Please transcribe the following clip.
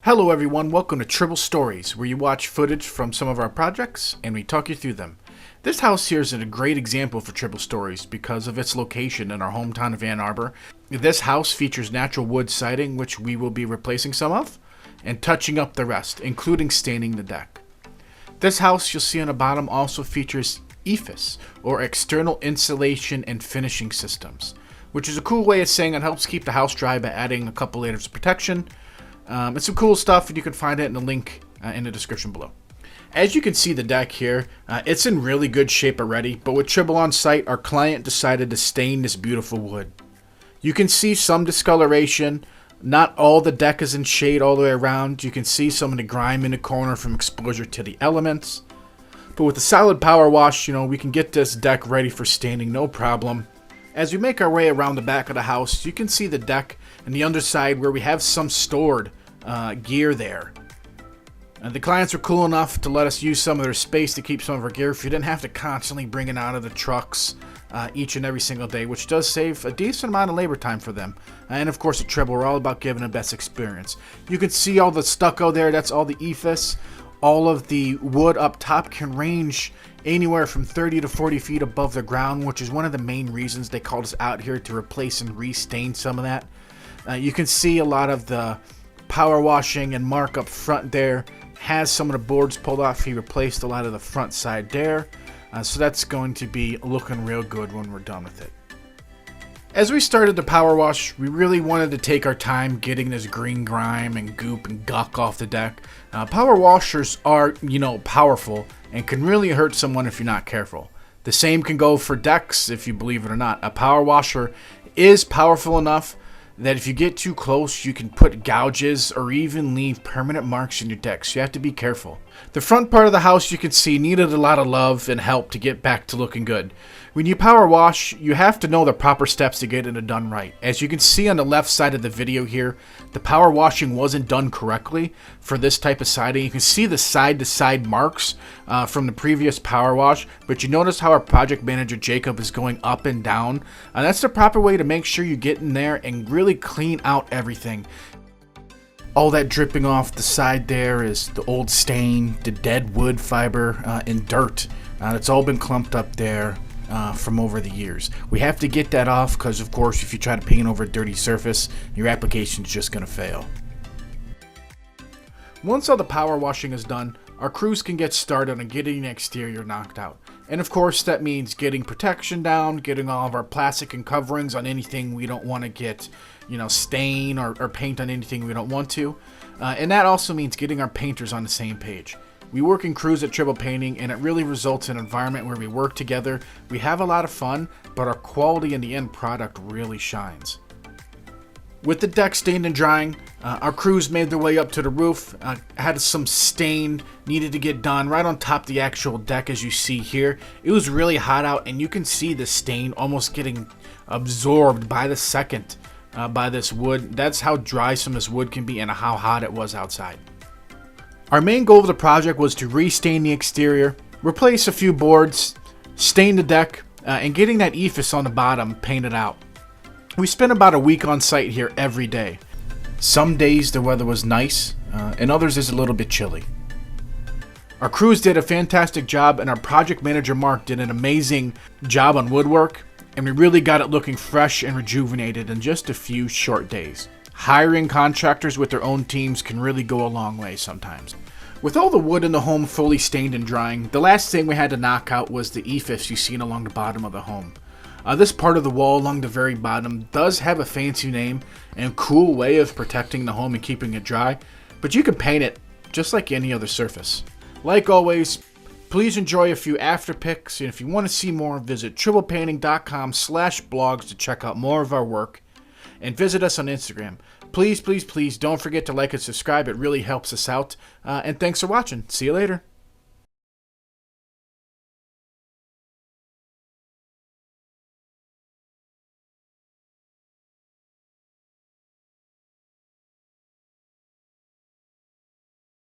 Hello everyone, welcome to Tribble Stories, where you watch footage from some of our projects and we talk you through them. This house here is a great example for Tribble Stories because of its location in our hometown of Ann Arbor. This house features natural wood siding, which we will be replacing some of, and touching up the rest, including staining the deck. This house you'll see on the bottom also features EIFS, or External Insulation and Finishing Systems, which is a cool way of saying it helps keep the house dry by adding a couple layers of protection. It's some cool stuff, and you can find it in the link in the description below. As you can see the deck here, it's in really good shape already, but with Tribble on site, our client decided to stain this beautiful wood. You can see some discoloration. Not all the deck is in shade all the way around. You can see some of the grime in the corner from exposure to the elements. But with the solid power wash, we can get this deck ready for staining no problem. As we make our way around the back of the house, you can see the deck and the underside where we have some stored gear there. The clients were cool enough to let us use some of their space to keep some of our gear if you didn't have to constantly bring it out of the trucks each and every single day, which does save a decent amount of labor time for them. And of course at Tribble, we're all about giving the best experience. You can see all the stucco there, that's all the EIFS. All of the wood up top can range anywhere from 30 to 40 feet above the ground, which is one of the main reasons they called us out here to replace and restain some of that. You can see a lot of the power washing and mark up front there has some of the boards pulled off. He replaced a lot of the front side there, so that's going to be looking real good when we're done with it. As we started the power wash, we really wanted to take our time getting this green grime and goop and guck off the deck. Power washers are, powerful and can really hurt someone if you're not careful. The same can go for decks, if you believe it or not. A power washer is powerful enough that if you get too close, you can put gouges or even leave permanent marks in your deck, so you have to be careful. The front part of the house you can see needed a lot of love and help to get back to looking good. When you power wash, you have to know the proper steps to get it done right. As you can see on the left side of the video here, the power washing wasn't done correctly for this type of siding. You can see the side-to-side marks from the previous power wash, but you notice how our project manager Jacob is going up and down. That's the proper way to make sure you get in there and really clean out everything. All that dripping off the side there is the old stain, the dead wood fiber, and dirt. It's all been clumped up there from over the years. We have to get that off because, of course, if you try to paint over a dirty surface, your application is just going to fail. Once all the power washing is done, our crews can get started on getting the exterior knocked out. And of course, that means getting protection down, getting all of our plastic and coverings on anything we don't want to get, stain or paint on anything we don't want to. And that also means getting our painters on the same page. We work in crews at Tribble Painting, and it really results in an environment where we work together. We have a lot of fun, but our quality in the end product really shines. With the deck stained and drying, our crews made their way up to the roof, had some stain needed to get done right on top of the actual deck as you see here. It was really hot out, and you can see the stain almost getting absorbed by the second by this wood. That's how dry some of this wood can be and how hot it was outside. Our main goal of the project was to restain the exterior, replace a few boards, stain the deck, and getting that EIFS on the bottom painted out. We spent about a week on site here every day. Some days the weather was nice, and others is a little bit chilly. Our crews did a fantastic job, and our project manager Mark did an amazing job on woodwork, and we really got it looking fresh and rejuvenated in just a few short days. Hiring contractors with their own teams can really go a long way sometimes. With all the wood in the home fully stained and drying, the last thing we had to knock out was the EIFS you've seen along the bottom of the home. This part of the wall along the very bottom does have a fancy name and cool way of protecting the home and keeping it dry, but you can paint it just like any other surface. Like always, please enjoy a few after pics, and if you want to see more, visit tribblepainting.com/blogs to check out more of our work, and visit us on Instagram. Please, please, please don't forget to like and subscribe. It really helps us out. And thanks for watching. See you later.